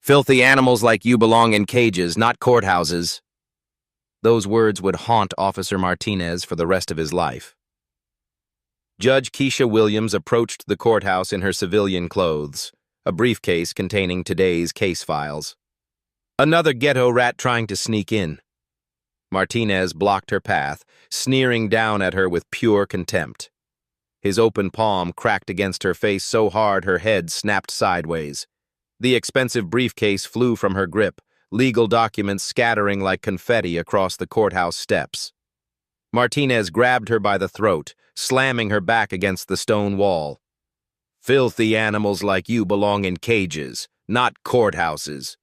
Filthy animals like you belong in cages, not courthouses. Those words would haunt Officer Martinez for the rest of his life. Judge Keisha Williams approached the courthouse in her civilian clothes, a briefcase containing today's case files. Another ghetto rat trying to sneak in. Martinez blocked her path, sneering down at her with pure contempt. His open palm cracked against her face so hard her head snapped sideways. The expensive briefcase flew from her grip, legal documents scattering like confetti across the courthouse steps. Martinez grabbed her by the throat, slamming her back against the stone wall. Filthy animals like you belong in cages, not courthouses.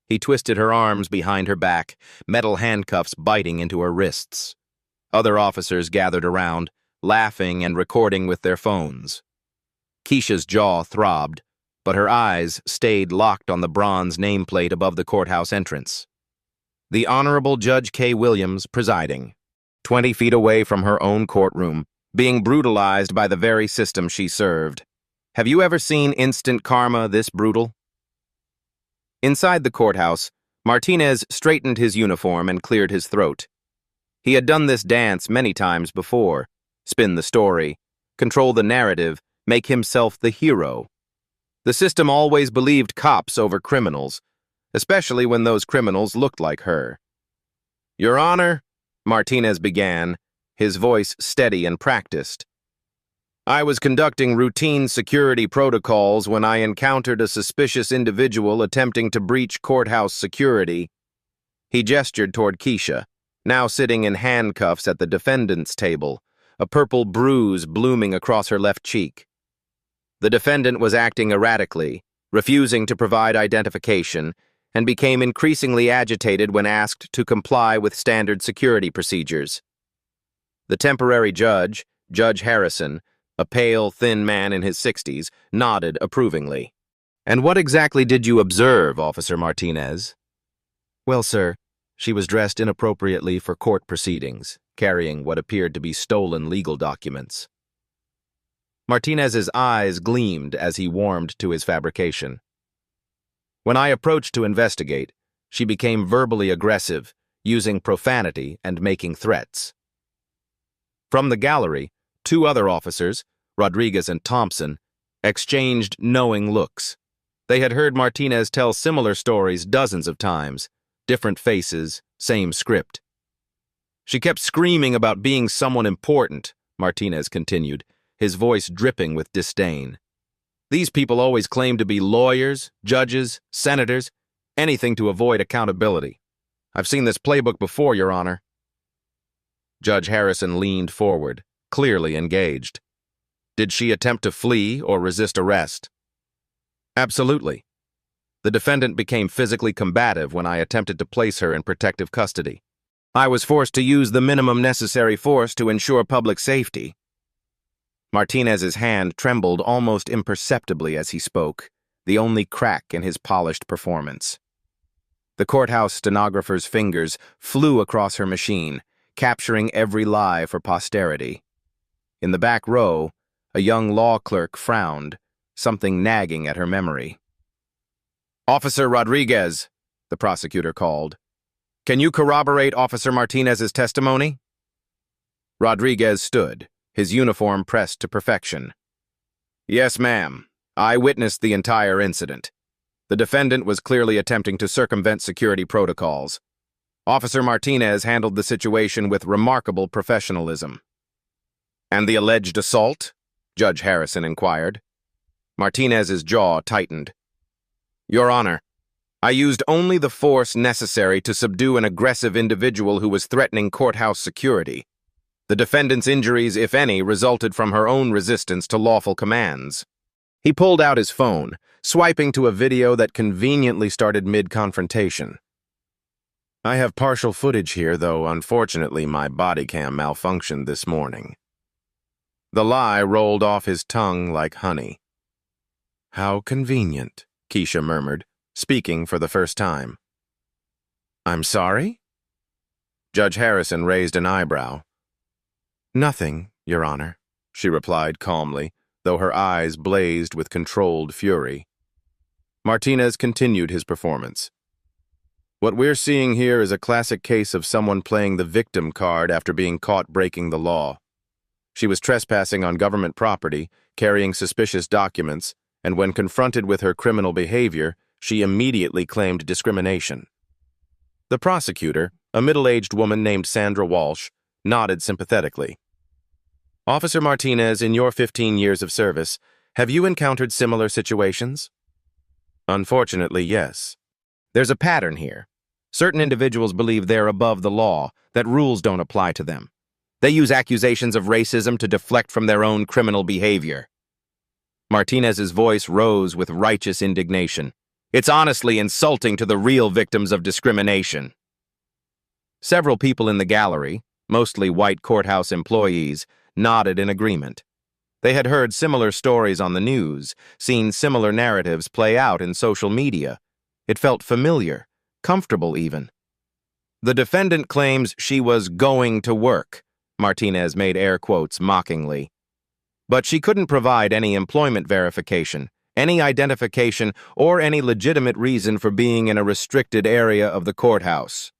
He twisted her arms behind her back, metal handcuffs biting into her wrists. Other officers gathered around, laughing and recording with their phones. Keisha's jaw throbbed, but her eyes stayed locked on the bronze nameplate above the courthouse entrance. The Honorable Judge K. Williams presiding, 20 feet away from her own courtroom, being brutalized by the very system she served. Have you ever seen instant karma this brutal? Inside the courthouse, Martinez straightened his uniform and cleared his throat. He had done this dance many times before: spin the story, control the narrative, make himself the hero. The system always believed cops over criminals, especially when those criminals looked like her. Your Honor, Martinez began, his voice steady and practiced. I was conducting routine security protocols when I encountered a suspicious individual attempting to breach courthouse security. He gestured toward Keisha, now sitting in handcuffs at the defendant's table, a purple bruise blooming across her left cheek. The defendant was acting erratically, refusing to provide identification, and became increasingly agitated when asked to comply with standard security procedures. The temporary judge, Judge Harrison, a pale, thin man in his 60s, nodded approvingly. And what exactly did you observe, Officer Martinez? Well, sir, she was dressed inappropriately for court proceedings, carrying what appeared to be stolen legal documents. Martinez's eyes gleamed as he warmed to his fabrication. When I approached to investigate, she became verbally aggressive, using profanity and making threats. From the gallery, 2 other officers, Rodriguez and Thompson, exchanged knowing looks. They had heard Martinez tell similar stories dozens of times, different faces, same script. She kept screaming about being someone important, Martinez continued, his voice dripping with disdain. These people always claim to be lawyers, judges, senators, anything to avoid accountability. I've seen this playbook before, Your Honor. Judge Harrison leaned forward, clearly engaged. Did she attempt to flee or resist arrest? Absolutely. The defendant became physically combative when I attempted to place her in protective custody. I was forced to use the minimum necessary force to ensure public safety. Martinez's hand trembled almost imperceptibly as he spoke, the only crack in his polished performance. The courthouse stenographer's fingers flew across her machine, capturing every lie for posterity. In the back row, a young law clerk frowned, something nagging at her memory. Officer Rodriguez, the prosecutor called. Can you corroborate Officer Martinez's testimony? Rodriguez stood, his uniform pressed to perfection. Yes, ma'am. I witnessed the entire incident. The defendant was clearly attempting to circumvent security protocols. Officer Martinez handled the situation with remarkable professionalism. And the alleged assault? Judge Harrison inquired. Martinez's jaw tightened. Your Honor, I used only the force necessary to subdue an aggressive individual who was threatening courthouse security. The defendant's injuries, if any, resulted from her own resistance to lawful commands. He pulled out his phone, swiping to a video that conveniently started mid-confrontation. I have partial footage here, though unfortunately my body cam malfunctioned this morning. The lie rolled off his tongue like honey. How convenient, Keisha murmured, speaking for the first time. I'm sorry? Judge Harrison raised an eyebrow. Nothing, Your Honor, she replied calmly, though her eyes blazed with controlled fury. Martinez continued his performance. What we're seeing here is a classic case of someone playing the victim card after being caught breaking the law. She was trespassing on government property, carrying suspicious documents, and when confronted with her criminal behavior, she immediately claimed discrimination. The prosecutor, a middle-aged woman named Sandra Walsh, nodded sympathetically. Officer Martinez, in your 15 years of service, have you encountered similar situations? Unfortunately, yes. There's a pattern here. Certain individuals believe they're above the law, that rules don't apply to them. They use accusations of racism to deflect from their own criminal behavior. Martinez's voice rose with righteous indignation. It's honestly insulting to the real victims of discrimination. Several people in the gallery, mostly white courthouse employees, nodded in agreement. They had heard similar stories on the news, seen similar narratives play out in social media. It felt familiar, comfortable even. The defendant claims she was going to work. Martinez made air quotes mockingly. But she couldn't provide any employment verification, any identification, or any legitimate reason for being in a restricted area of the courthouse.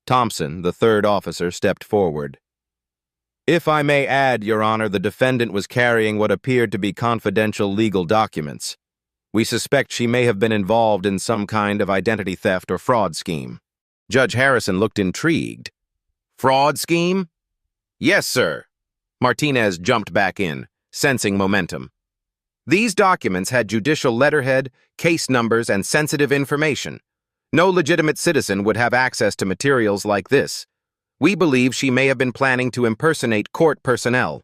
Thompson, the third officer, stepped forward. If I may add, Your Honor, the defendant was carrying what appeared to be confidential legal documents. We suspect she may have been involved in some kind of identity theft or fraud scheme. Judge Harrison looked intrigued. Fraud scheme? Yes, sir. Martinez jumped back in, sensing momentum. These documents had judicial letterhead, case numbers, and sensitive information. No legitimate citizen would have access to materials like this. We believe she may have been planning to impersonate court personnel.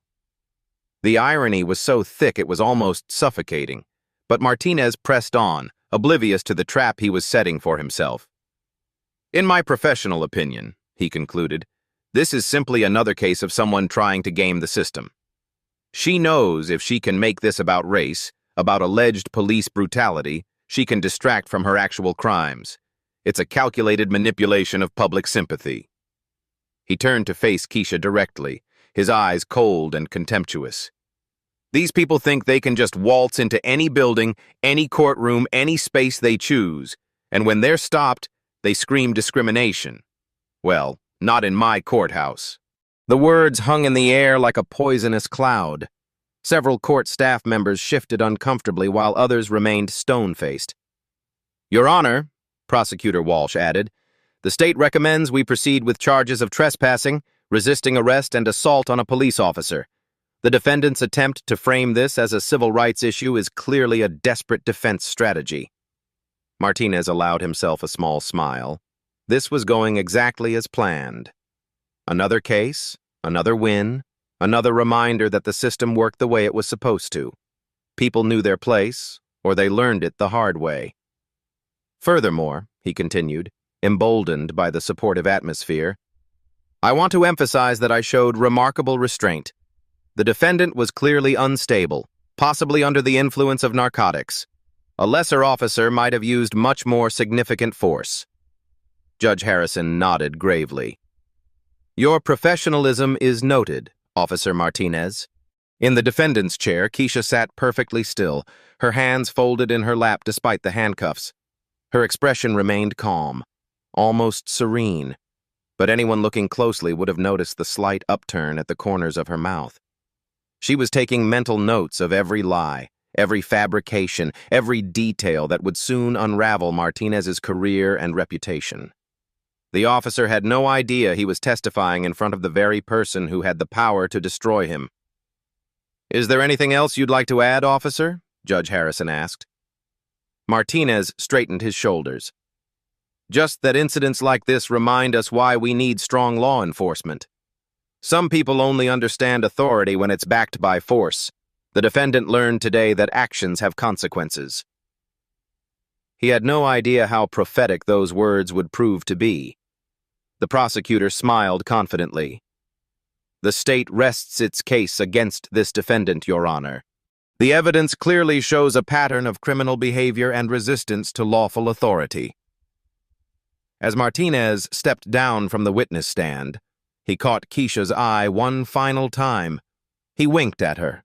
The irony was so thick it was almost suffocating, but Martinez pressed on, oblivious to the trap he was setting for himself. In my professional opinion, he concluded, this is simply another case of someone trying to game the system. She knows if she can make this about race, about alleged police brutality, she can distract from her actual crimes. It's a calculated manipulation of public sympathy. He turned to face Keisha directly, his eyes cold and contemptuous. These people think they can just waltz into any building, any courtroom, any space they choose, and when they're stopped, they scream discrimination. Well, not in my courthouse. The words hung in the air like a poisonous cloud. Several court staff members shifted uncomfortably while others remained stone-faced. Your Honor, Prosecutor Walsh added, the state recommends we proceed with charges of trespassing, resisting arrest, and assault on a police officer. The defendant's attempt to frame this as a civil rights issue is clearly a desperate defense strategy. Martinez allowed himself a small smile. This was going exactly as planned. Another case, another win, another reminder that the system worked the way it was supposed to. People knew their place, or they learned it the hard way. Furthermore, he continued, emboldened by the supportive atmosphere, I want to emphasize that I showed remarkable restraint. The defendant was clearly unstable, possibly under the influence of narcotics. A lesser officer might have used much more significant force. Judge Harrison nodded gravely. Your professionalism is noted, Officer Martinez. In the defendant's chair, Keisha sat perfectly still, her hands folded in her lap despite the handcuffs. Her expression remained calm, almost serene, but anyone looking closely would have noticed the slight upturn at the corners of her mouth. She was taking mental notes of every lie, every fabrication, every detail that would soon unravel Martinez's career and reputation. The officer had no idea he was testifying in front of the very person who had the power to destroy him. Is there anything else you'd like to add, officer? Judge Harrison asked. Martinez straightened his shoulders. Just that incidents like this remind us why we need strong law enforcement. Some people only understand authority when it's backed by force. The defendant learned today that actions have consequences. He had no idea how prophetic those words would prove to be. The prosecutor smiled confidently. The state rests its case against this defendant, Your Honor. The evidence clearly shows a pattern of criminal behavior and resistance to lawful authority. As Martinez stepped down from the witness stand, he caught Keisha's eye one final time. He winked at her,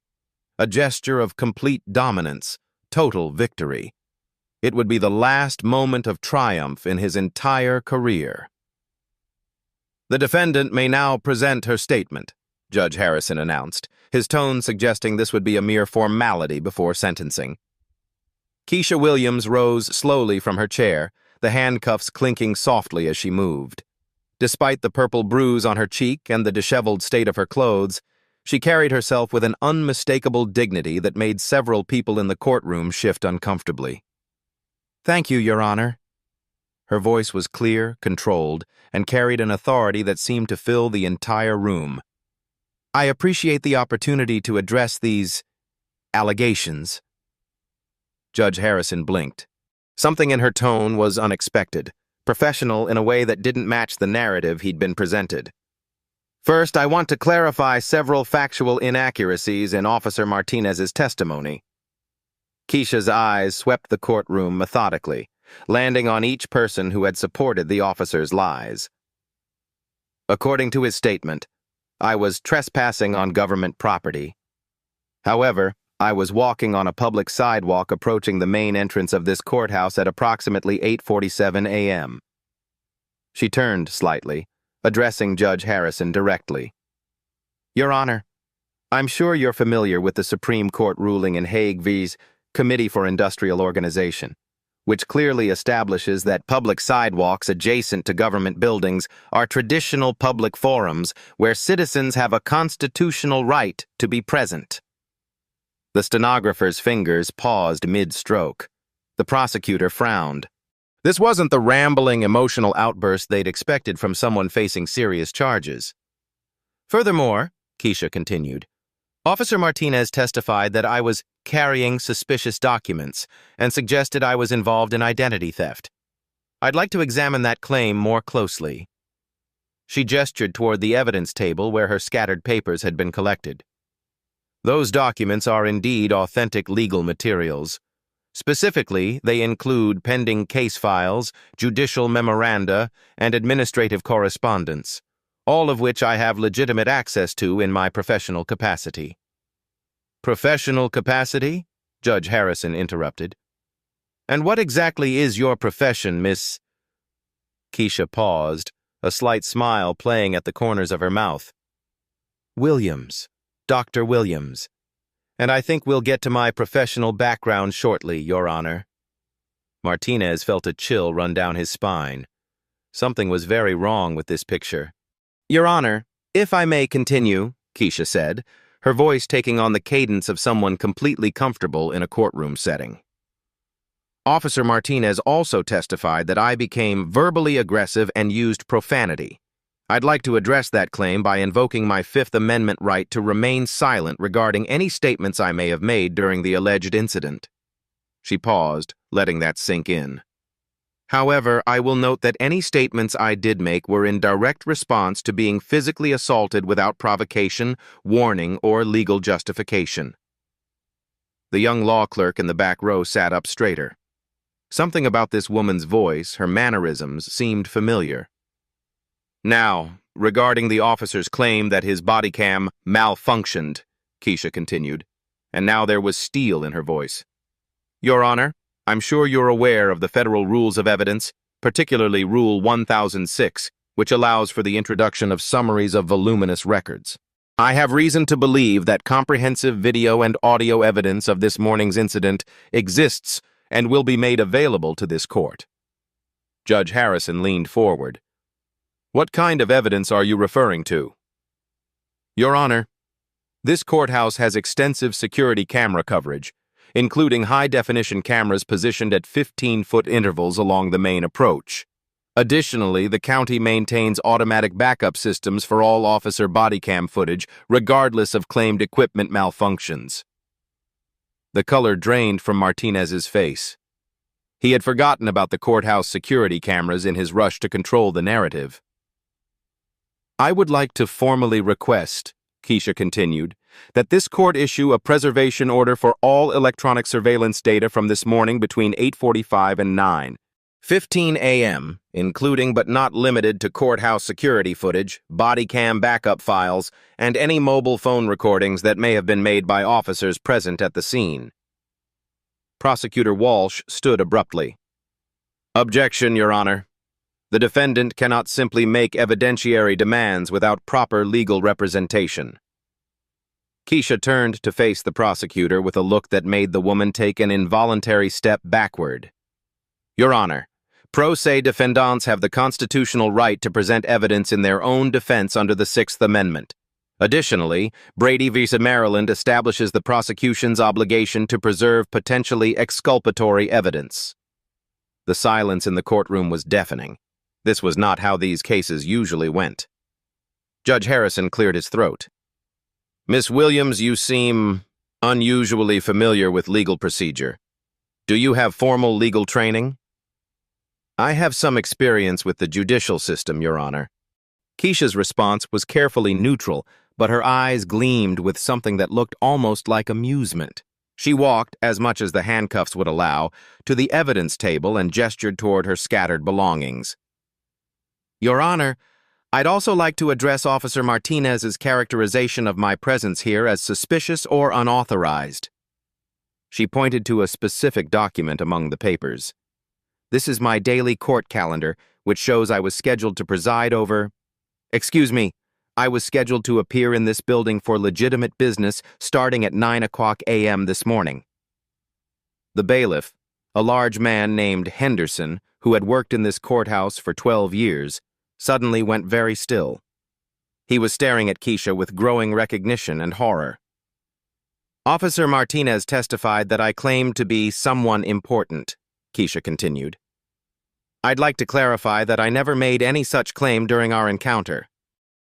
a gesture of complete dominance, total victory. It would be the last moment of triumph in his entire career. The defendant may now present her statement, Judge Harrison announced, his tone suggesting this would be a mere formality before sentencing. Keisha Williams rose slowly from her chair, the handcuffs clinking softly as she moved. Despite the purple bruise on her cheek and the disheveled state of her clothes, she carried herself with an unmistakable dignity that made several people in the courtroom shift uncomfortably. "Thank you, Your Honor." Her voice was clear, controlled, and carried an authority that seemed to fill the entire room. "I appreciate the opportunity to address these allegations." Judge Harrison blinked. Something in her tone was unexpected, professional in a way that didn't match the narrative he'd been presented. "First, I want to clarify several factual inaccuracies in Officer Martinez's testimony." Keisha's eyes swept the courtroom methodically, landing on each person who had supported the officer's lies. According to his statement, I was trespassing on government property. However, I was walking on a public sidewalk approaching the main entrance of this courthouse at approximately 8:47 a.m. She turned slightly, addressing Judge Harrison directly. "Your Honor, I'm sure you're familiar with the Supreme Court ruling in Hague v. Committee for Industrial Organization, which clearly establishes that public sidewalks adjacent to government buildings are traditional public forums where citizens have a constitutional right to be present." The stenographer's fingers paused mid-stroke. The prosecutor frowned. This wasn't the rambling, emotional outburst they'd expected from someone facing serious charges. "Furthermore," Keisha continued, "Officer Martinez testified that I was carrying suspicious documents and suggested I was involved in identity theft. I'd like to examine that claim more closely." She gestured toward the evidence table where her scattered papers had been collected. "Those documents are indeed authentic legal materials. Specifically, they include pending case files, judicial memoranda, and administrative correspondence, all of which I have legitimate access to in my professional capacity." "Professional capacity?" Judge Harrison interrupted. "And what exactly is your profession, Miss—" Keisha paused, a slight smile playing at the corners of her mouth. "Williams. Dr. Williams. And I think we'll get to my professional background shortly, Your Honor." Martinez felt a chill run down his spine. Something was very wrong with this picture. "Your Honor, if I may continue," Keisha said, her voice taking on the cadence of someone completely comfortable in a courtroom setting. "Officer Martinez also testified that I became verbally aggressive and used profanity. I'd like to address that claim by invoking my Fifth Amendment right to remain silent regarding any statements I may have made during the alleged incident." She paused, letting that sink in. "However, I will note that any statements I did make were in direct response to being physically assaulted without provocation, warning, or legal justification." The young law clerk in the back row sat up straighter. Something about this woman's voice, her mannerisms, seemed familiar. "Now, regarding the officer's claim that his body cam malfunctioned," Keisha continued, and now there was steel in her voice. "Your Honor, I'm sure you're aware of the federal rules of evidence, particularly Rule 1006, which allows for the introduction of summaries of voluminous records. I have reason to believe that comprehensive video and audio evidence of this morning's incident exists and will be made available to this court." Judge Harrison leaned forward. "What kind of evidence are you referring to?" "Your Honor, this courthouse has extensive security camera coverage, including high-definition cameras positioned at 15-foot intervals along the main approach. Additionally, the county maintains automatic backup systems for all officer body cam footage, regardless of claimed equipment malfunctions." The color drained from Martinez's face. He had forgotten about the courthouse security cameras in his rush to control the narrative. "I would like to formally request," Keisha continued, "that this court issue a preservation order for all electronic surveillance data from this morning between 8:45 and 9:15 a.m., including but not limited to courthouse security footage, body cam backup files, and any mobile phone recordings that may have been made by officers present at the scene." Prosecutor Walsh stood abruptly. "Objection, Your Honor. The defendant cannot simply make evidentiary demands without proper legal representation." Keisha turned to face the prosecutor with a look that made the woman take an involuntary step backward. "Your Honor, pro se defendants have the constitutional right to present evidence in their own defense under the Sixth Amendment. Additionally, Brady v. Maryland establishes the prosecution's obligation to preserve potentially exculpatory evidence." The silence in the courtroom was deafening. This was not how these cases usually went. Judge Harrison cleared his throat. "Miss Williams, you seem unusually familiar with legal procedure. Do you have formal legal training?" "I have some experience with the judicial system, Your Honor." Keisha's response was carefully neutral, but her eyes gleamed with something that looked almost like amusement. She walked, as much as the handcuffs would allow, to the evidence table and gestured toward her scattered belongings. "Your Honor, I'd also like to address Officer Martinez's characterization of my presence here as suspicious or unauthorized." She pointed to a specific document among the papers. "This is my daily court calendar, which shows I was scheduled to preside over... Excuse me, I was scheduled to appear in this building for legitimate business starting at 9 a.m. this morning." The bailiff, a large man named Henderson, who had worked in this courthouse for 12 years, suddenly went very still. He was staring at Keisha with growing recognition and horror. "Officer Martinez testified that I claimed to be someone important," Keisha continued. "I'd like to clarify that I never made any such claim during our encounter.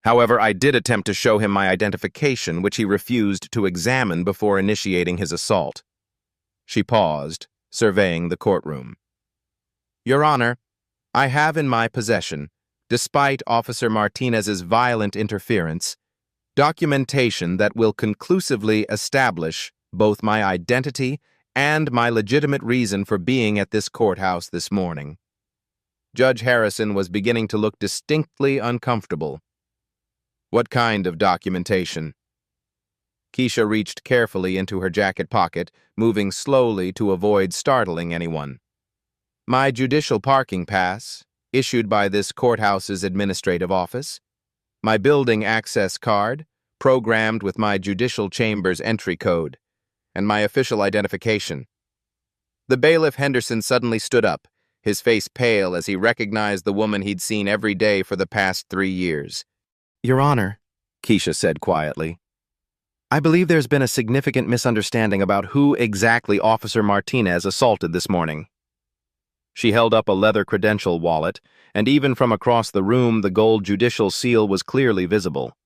However, I did attempt to show him my identification, which he refused to examine before initiating his assault." She paused, surveying the courtroom. "Your Honor, I have in my possession, despite Officer Martinez's violent interference, documentation that will conclusively establish both my identity and my legitimate reason for being at this courthouse this morning." Judge Harrison was beginning to look distinctly uncomfortable. "What kind of documentation?" Keisha reached carefully into her jacket pocket, moving slowly to avoid startling anyone. "My judicial parking pass, issued by this courthouse's administrative office, my building access card, programmed with my judicial chamber's entry code, and my official identification." The bailiff Henderson suddenly stood up, his face pale as he recognized the woman he'd seen every day for the past 3 years. "Your Honor," Keisha said quietly, "I believe there's been a significant misunderstanding about who exactly Officer Martinez assaulted this morning." She held up a leather credential wallet, and even from across the room the gold judicial seal was clearly visible.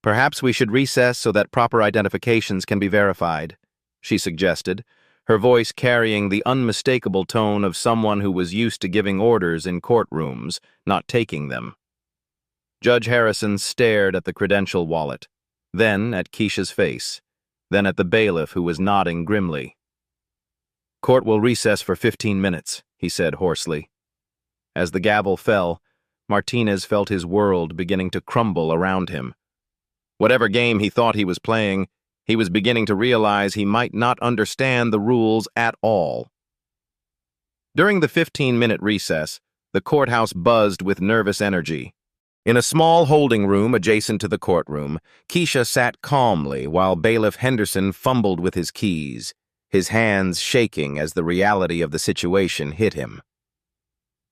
"Perhaps we should recess so that proper identifications can be verified," she suggested, her voice carrying the unmistakable tone of someone who was used to giving orders in courtrooms, not taking them. Judge Harrison stared at the credential wallet, then at Keisha's face, then at the bailiff who was nodding grimly. "Court will recess for 15 minutes, he said hoarsely. As the gavel fell, Martinez felt his world beginning to crumble around him. Whatever game he thought he was playing, he was beginning to realize he might not understand the rules at all. During the 15-minute recess, the courthouse buzzed with nervous energy. In a small holding room adjacent to the courtroom, Keisha sat calmly while Bailiff Henderson fumbled with his keys, his hands shaking as the reality of the situation hit him.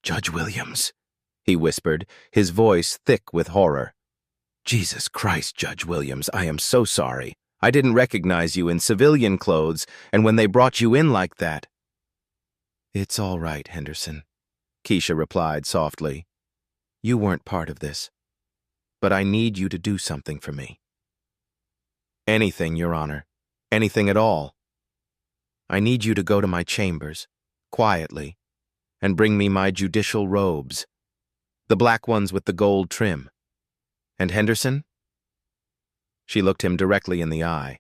"Judge Williams," he whispered, his voice thick with horror. "Jesus Christ, Judge Williams, I am so sorry. I didn't recognize you in civilian clothes, and when they brought you in like that." "It's all right, Henderson," Keisha replied softly. "You weren't part of this, but I need you to do something for me." "Anything, Your Honor. Anything at all." "I need you to go to my chambers, quietly, and bring me my judicial robes, the black ones with the gold trim. And Henderson?" She looked him directly in the eye.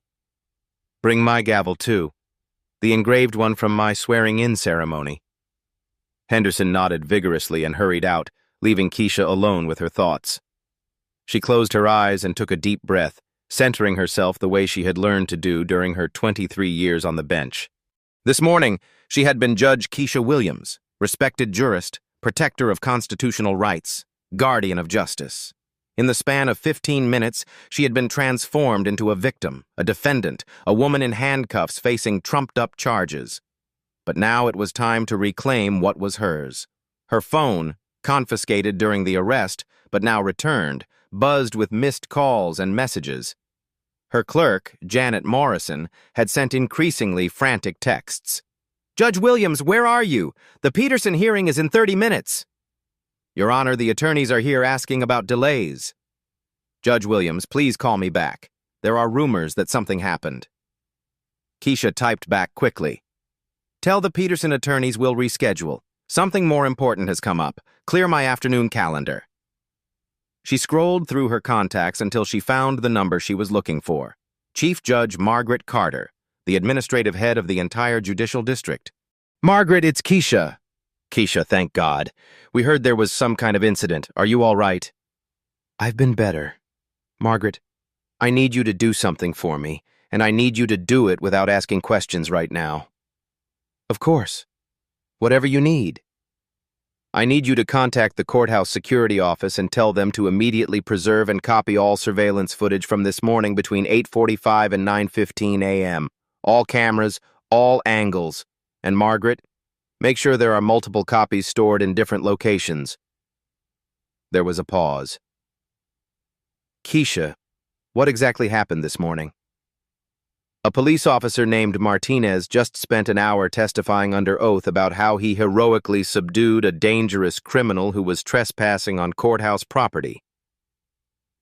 "Bring my gavel, too, the engraved one from my swearing-in ceremony." Henderson nodded vigorously and hurried out, leaving Keisha alone with her thoughts. She closed her eyes and took a deep breath, centering herself the way she had learned to do during her 23 years on the bench. This morning, she had been Judge Keisha Williams, respected jurist, protector of constitutional rights, guardian of justice. In the span of 15 minutes, she had been transformed into a victim, a defendant, a woman in handcuffs facing trumped-up charges. But now it was time to reclaim what was hers. Her phone, confiscated during the arrest, but now returned, buzzed with missed calls and messages. Her clerk, Janet Morrison, had sent increasingly frantic texts. "Judge Williams, where are you? The Peterson hearing is in 30 minutes. Your Honor, the attorneys are here asking about delays. Judge Williams, please call me back. There are rumors that something happened." Keisha typed back quickly. "Tell the Peterson attorneys we'll reschedule. Something more important has come up. Clear my afternoon calendar." She scrolled through her contacts until she found the number she was looking for. Chief Judge Margaret Carter, the administrative head of the entire judicial district. "Margaret, it's Keisha." "Keisha, thank God. We heard there was some kind of incident. Are you all right?" "I've been better. Margaret, I need you to do something for me, and I need you to do it without asking questions right now." "Of course. Whatever you need." "I need you to contact the courthouse security office and tell them to immediately preserve and copy all surveillance footage from this morning between 8:45 and 9:15 a.m. All cameras, all angles. And Margaret, make sure there are multiple copies stored in different locations." There was a pause. "Keisha, what exactly happened this morning?" "A police officer named Martinez just spent an hour testifying under oath about how he heroically subdued a dangerous criminal who was trespassing on courthouse property."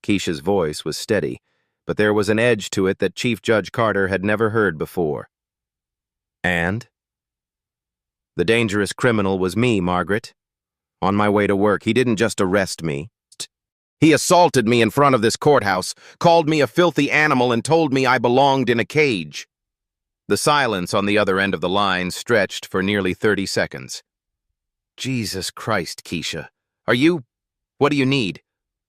Keisha's voice was steady, but there was an edge to it that Chief Judge Carter had never heard before. "And?" "The dangerous criminal was me, Margaret. On my way to work, he didn't just arrest me. He assaulted me in front of this courthouse, called me a filthy animal, and told me I belonged in a cage." The silence on the other end of the line stretched for nearly 30 seconds. "Jesus Christ, Keisha. What do you need?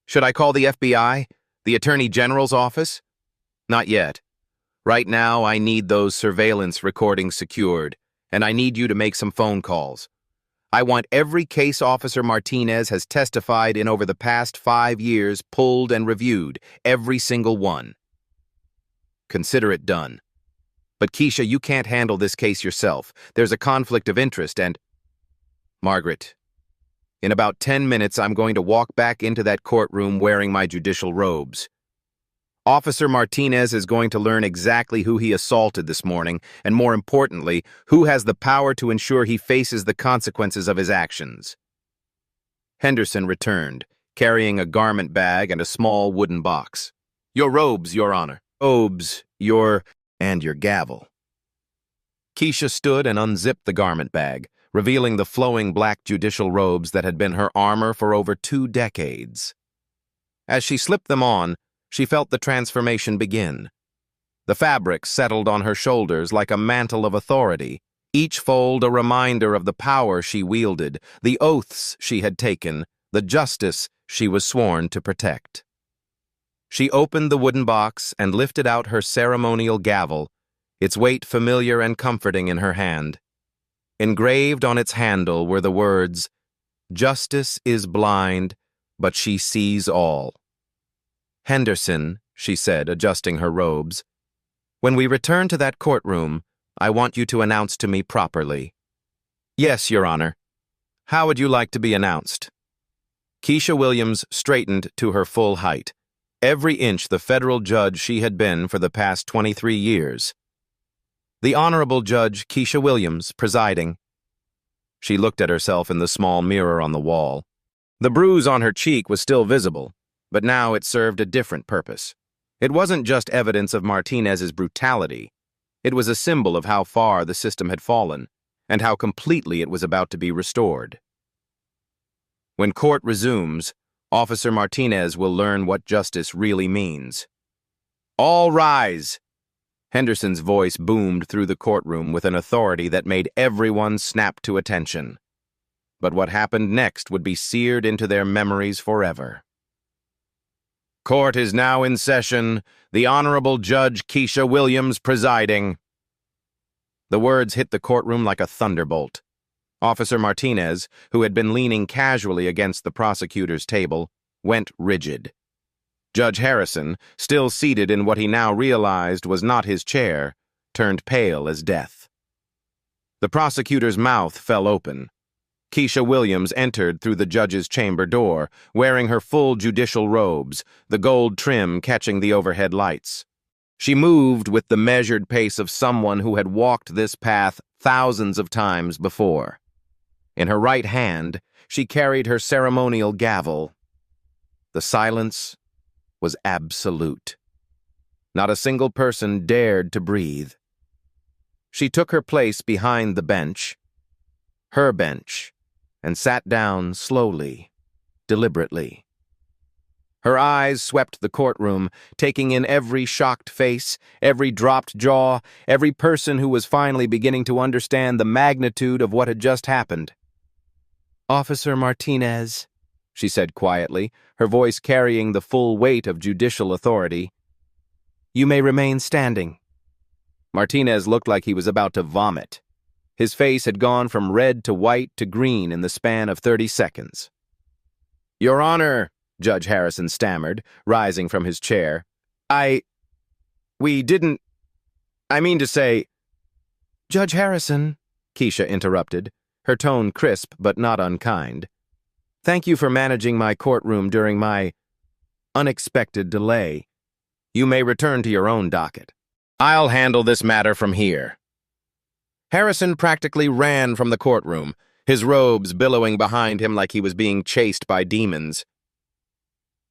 Should I call the FBI? The Attorney General's office?" "Not yet. Right now, I need those surveillance recordings secured, and I need you to make some phone calls. I want every case Officer Martinez has testified in over the past 5 years pulled and reviewed, every single one." "Consider it done. But Keisha, you can't handle this case yourself. There's a conflict of interest and—" "Margaret, in about 10 minutes I'm going to walk back into that courtroom wearing my judicial robes. Officer Martinez is going to learn exactly who he assaulted this morning, and more importantly, who has the power to ensure he faces the consequences of his actions." Henderson returned, carrying a garment bag and a small wooden box. "Your robes, Your Honor." "Robes, and your gavel." Keisha stood and unzipped the garment bag, revealing the flowing black judicial robes that had been her armor for over 2 decades. As she slipped them on, she felt the transformation begin. The fabric settled on her shoulders like a mantle of authority, each fold a reminder of the power she wielded, the oaths she had taken, the justice she was sworn to protect. She opened the wooden box and lifted out her ceremonial gavel, its weight familiar and comforting in her hand. Engraved on its handle were the words, "Justice is blind, but she sees all." "Henderson," she said, adjusting her robes, "when we return to that courtroom, I want you to announce to me properly." "Yes, Your Honor. How would you like to be announced?" Keisha Williams straightened to her full height, every inch the federal judge she had been for the past 23 years. "The Honorable Judge Keisha Williams, presiding." She looked at herself in the small mirror on the wall. The bruise on her cheek was still visible, but now it served a different purpose. It wasn't just evidence of Martinez's brutality. It was a symbol of how far the system had fallen, and how completely it was about to be restored. When court resumes, Officer Martinez will learn what justice really means. "All rise!" Henderson's voice boomed through the courtroom with an authority that made everyone snap to attention. But what happened next would be seared into their memories forever. "Court is now in session. The Honorable Judge Keisha Williams presiding." The words hit the courtroom like a thunderbolt. Officer Martinez, who had been leaning casually against the prosecutor's table, went rigid. Judge Harrison, still seated in what he now realized was not his chair, turned pale as death. The prosecutor's mouth fell open. Keisha Williams entered through the judge's chamber door, wearing her full judicial robes, the gold trim catching the overhead lights. She moved with the measured pace of someone who had walked this path thousands of times before. In her right hand, she carried her ceremonial gavel. The silence was absolute. Not a single person dared to breathe. She took her place behind the bench, her bench, and sat down slowly, deliberately. Her eyes swept the courtroom, taking in every shocked face, every dropped jaw, every person who was finally beginning to understand the magnitude of what had just happened. "Officer Martinez," she said quietly, her voice carrying the full weight of judicial authority, "you may remain standing." Martinez looked like he was about to vomit. His face had gone from red to white to green in the span of 30 seconds. "Your Honor," Judge Harrison stammered, rising from his chair, I mean to say—" "Judge Harrison," Keisha interrupted, her tone crisp but not unkind, "thank you for managing my courtroom during my unexpected delay. You may return to your own docket. I'll handle this matter from here." Harrison practically ran from the courtroom, his robes billowing behind him like he was being chased by demons.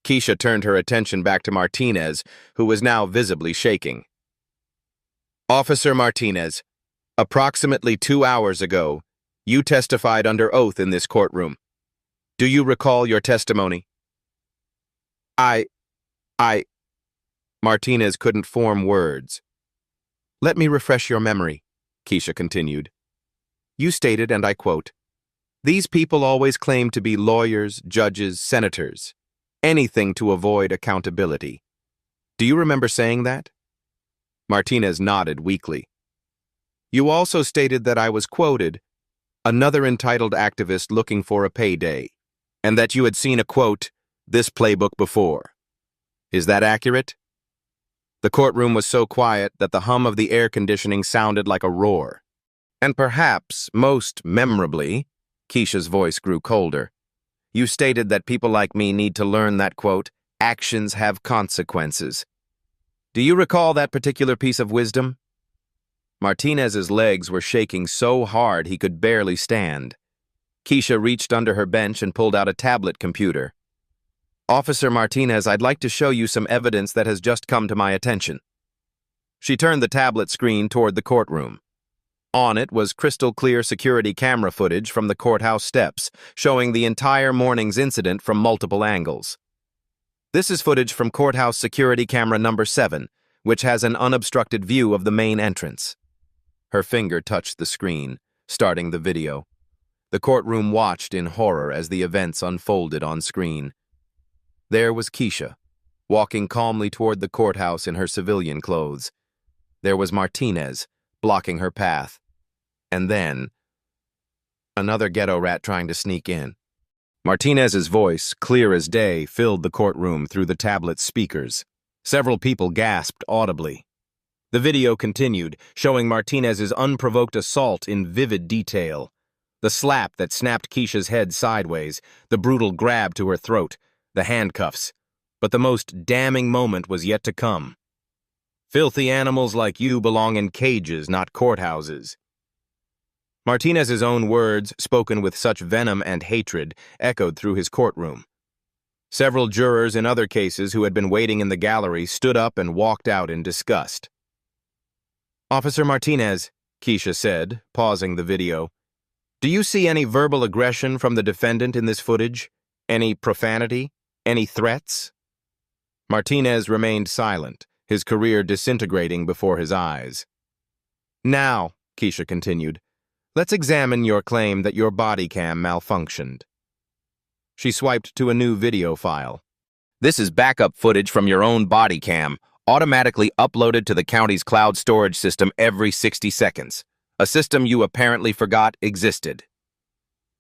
Keisha turned her attention back to Martinez, who was now visibly shaking. "Officer Martinez, approximately 2 hours ago, you testified under oath in this courtroom. Do you recall your testimony?" Martinez couldn't form words. "Let me refresh your memory," Keisha continued. "You stated, and I quote, 'These people always claim to be lawyers, judges, senators, anything to avoid accountability.' Do you remember saying that?" Martinez nodded weakly. "You also stated that I was quoted, 'another entitled activist looking for a payday,' and that you had seen a quote, 'this playbook before.' Is that accurate?" The courtroom was so quiet that the hum of the air conditioning sounded like a roar. "And perhaps, most memorably," Keisha's voice grew colder, "you stated that people like me need to learn that, quote, 'actions have consequences.' Do you recall that particular piece of wisdom?" Martinez's legs were shaking so hard he could barely stand. Keisha reached under her bench and pulled out a tablet computer. "Officer Martinez, I'd like to show you some evidence that has just come to my attention." She turned the tablet screen toward the courtroom. On it was crystal-clear security camera footage from the courthouse steps, showing the entire morning's incident from multiple angles. "This is footage from courthouse security camera number 7, which has an unobstructed view of the main entrance." Her finger touched the screen, starting the video. The courtroom watched in horror as the events unfolded on screen. There was Keisha, walking calmly toward the courthouse in her civilian clothes. There was Martinez, blocking her path. And then, another ghetto rat trying to sneak in. Martinez's voice, clear as day, filled the courtroom through the tablet speakers. Several people gasped audibly. The video continued, showing Martinez's unprovoked assault in vivid detail. The slap that snapped Keisha's head sideways, the brutal grab to her throat, the handcuffs. But the most damning moment was yet to come. "Filthy animals like you belong in cages, not courthouses." Martinez's own words, spoken with such venom and hatred, echoed through his courtroom. Several jurors in other cases who had been waiting in the gallery stood up and walked out in disgust. "Officer Martinez," Keisha said, pausing the video, "do you see any verbal aggression from the defendant in this footage? Any profanity? Any threats?" Martinez remained silent, his career disintegrating before his eyes. "Now," Keisha continued, "let's examine your claim that your body cam malfunctioned." She swiped to a new video file. "This is backup footage from your own body cam, automatically uploaded to the county's cloud storage system every 60 seconds. a system you apparently forgot existed.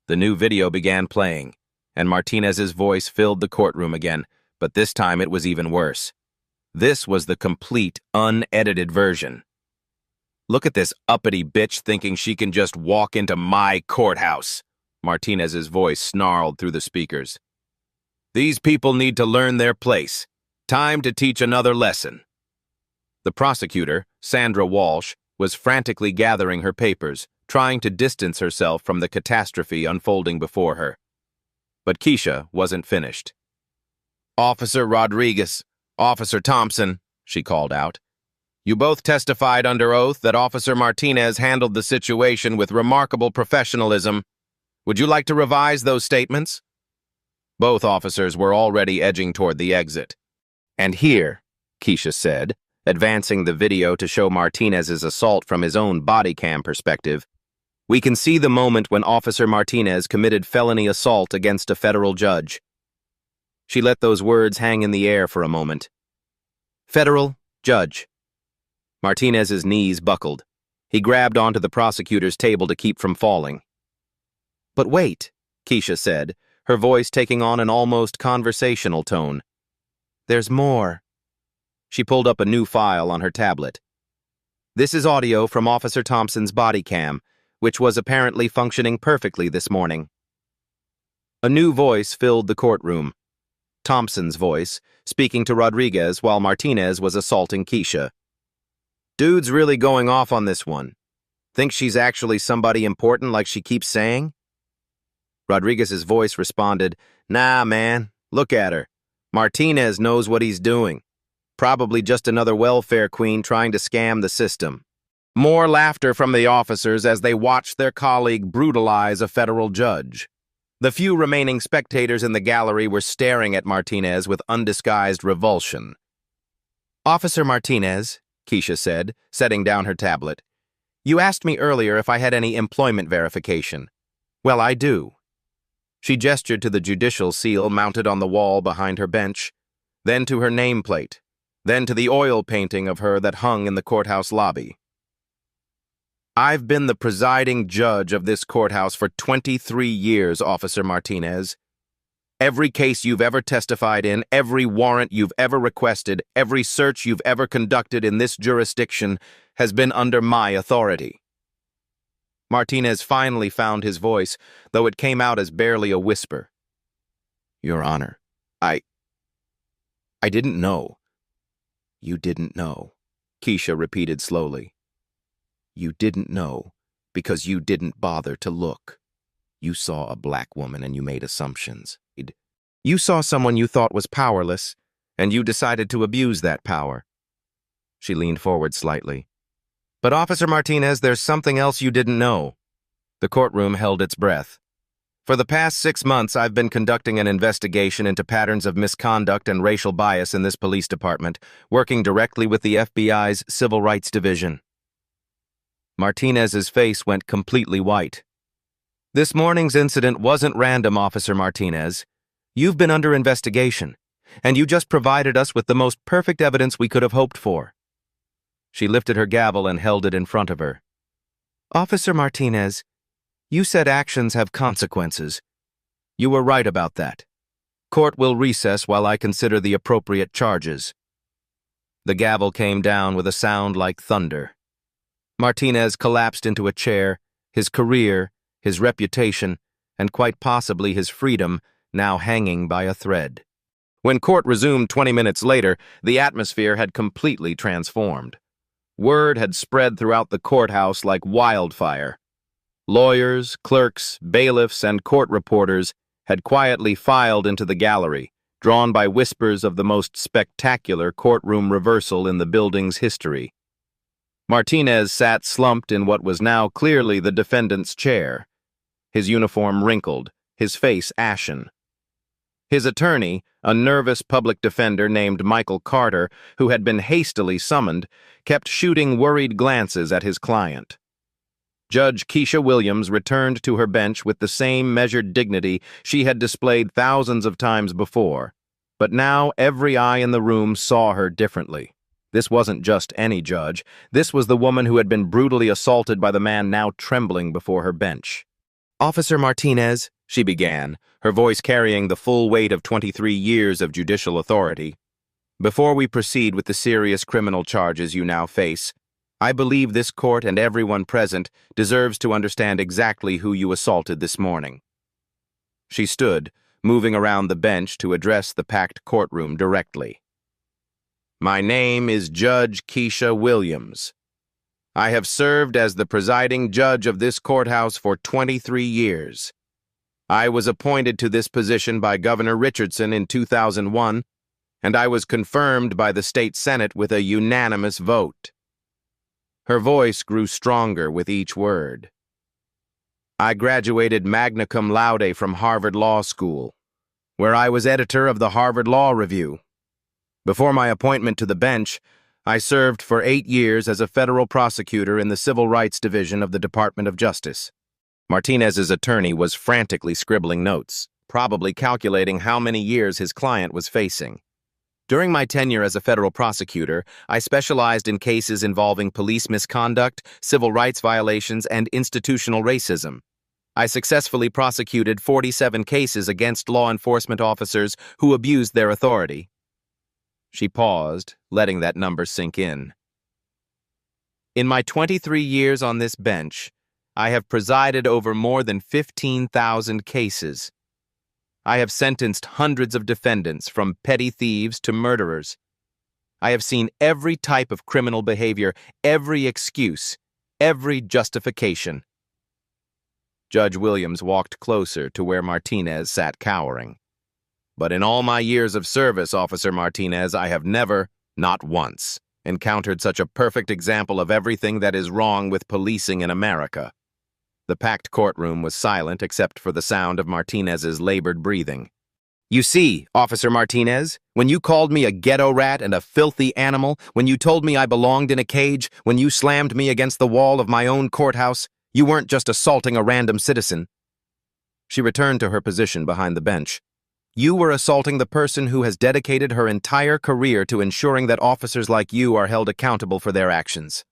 The new video began playing, and Martinez's voice filled the courtroom again, but this time it was even worse. This was the complete, unedited version. "Look at this uppity bitch thinking she can just walk into my courthouse," Martinez's voice snarled through the speakers. "These people need to learn their place. Time to teach another lesson." The prosecutor, Sandra Walsh, was frantically gathering her papers, trying to distance herself from the catastrophe unfolding before her. But Keisha wasn't finished. "Officer Rodriguez, Officer Thompson," she called out. "You both testified under oath that Officer Martinez handled the situation with remarkable professionalism. Would you like to revise those statements?" Both officers were already edging toward the exit. "And here," Keisha said, advancing the video to show Martinez's assault from his own body cam perspective, "we can see the moment when Officer Martinez committed felony assault against a federal judge." She let those words hang in the air for a moment. Federal judge. Martinez's knees buckled. He grabbed onto the prosecutor's table to keep from falling. "But wait," Keisha said, her voice taking on an almost conversational tone. "There's more." She pulled up a new file on her tablet. "This is audio from Officer Thompson's body cam, which was apparently functioning perfectly this morning." A new voice filled the courtroom. Thompson's voice, speaking to Rodriguez while Martinez was assaulting Keisha. "Dude's really going off on this one. Think she's actually somebody important like she keeps saying?" Rodriguez's voice responded, "Nah, man, look at her. Martinez knows what he's doing. Probably just another welfare queen trying to scam the system." More laughter from the officers as they watched their colleague brutalize a federal judge. The few remaining spectators in the gallery were staring at Martinez with undisguised revulsion. "Officer Martinez," Keisha said, setting down her tablet, "you asked me earlier if I had any employment verification. Well, I do." She gestured to the judicial seal mounted on the wall behind her bench, then to her nameplate, then to the oil painting of her that hung in the courthouse lobby. "I've been the presiding judge of this courthouse for 23 years, Officer Martinez. Every case you've ever testified in, every warrant you've ever requested, every search you've ever conducted in this jurisdiction has been under my authority." Martinez finally found his voice, though it came out as barely a whisper. "Your Honor, I didn't know." "You didn't know," Keisha repeated slowly. "You didn't know because you didn't bother to look. You saw a black woman and you made assumptions. You saw someone you thought was powerless, and you decided to abuse that power." She leaned forward slightly. "But Officer Martinez, there's something else you didn't know." The courtroom held its breath. "For the past 6 months, I've been conducting an investigation into patterns of misconduct and racial bias in this police department, working directly with the FBI's Civil Rights Division." Martinez's face went completely white. "This morning's incident wasn't random, Officer Martinez. You've been under investigation, and you just provided us with the most perfect evidence we could have hoped for." She lifted her gavel and held it in front of her. "Officer Martinez, you said actions have consequences. You were right about that. Court will recess while I consider the appropriate charges." The gavel came down with a sound like thunder. Martinez collapsed into a chair, his career, his reputation, and quite possibly his freedom now hanging by a thread. When court resumed 20 minutes later, the atmosphere had completely transformed. Word had spread throughout the courthouse like wildfire. Lawyers, clerks, bailiffs, and court reporters had quietly filed into the gallery, drawn by whispers of the most spectacular courtroom reversal in the building's history. Martinez sat slumped in what was now clearly the defendant's chair, his uniform wrinkled, his face ashen. His attorney, a nervous public defender named Michael Carter, who had been hastily summoned, kept shooting worried glances at his client. Judge Keisha Williams returned to her bench with the same measured dignity she had displayed thousands of times before, but now every eye in the room saw her differently. This wasn't just any judge. This was the woman who had been brutally assaulted by the man now trembling before her bench. "Officer Martinez," she began, her voice carrying the full weight of 23 years of judicial authority. "Before we proceed with the serious criminal charges you now face, I believe this court and everyone present deserves to understand exactly who you assaulted this morning." She stood, moving around the bench to address the packed courtroom directly. "My name is Judge Keisha Williams. I have served as the presiding judge of this courthouse for 23 years. I was appointed to this position by Governor Richardson in 2001, and I was confirmed by the state Senate with a unanimous vote." Her voice grew stronger with each word. "I graduated magna cum laude from Harvard Law School, where I was editor of the Harvard Law Review. Before my appointment to the bench, I served for 8 years as a federal prosecutor in the Civil Rights Division of the Department of Justice." Martinez's attorney was frantically scribbling notes, probably calculating how many years his client was facing. "During my tenure as a federal prosecutor, I specialized in cases involving police misconduct, civil rights violations, and institutional racism. I successfully prosecuted 47 cases against law enforcement officers who abused their authority." She paused, letting that number sink in. "In my 23 years on this bench, I have presided over more than 15,000 cases. I have sentenced hundreds of defendants, from petty thieves to murderers. I have seen every type of criminal behavior, every excuse, every justification." Judge Williams walked closer to where Martinez sat cowering. "But in all my years of service, Officer Martinez, I have never, not once, encountered such a perfect example of everything that is wrong with policing in America." The packed courtroom was silent except for the sound of Martinez's labored breathing. "You see, Officer Martinez, when you called me a ghetto rat and a filthy animal, when you told me I belonged in a cage, when you slammed me against the wall of my own courthouse, you weren't just assaulting a random citizen." She returned to her position behind the bench. "You were assaulting the person who has dedicated her entire career to ensuring that officers like you are held accountable for their actions."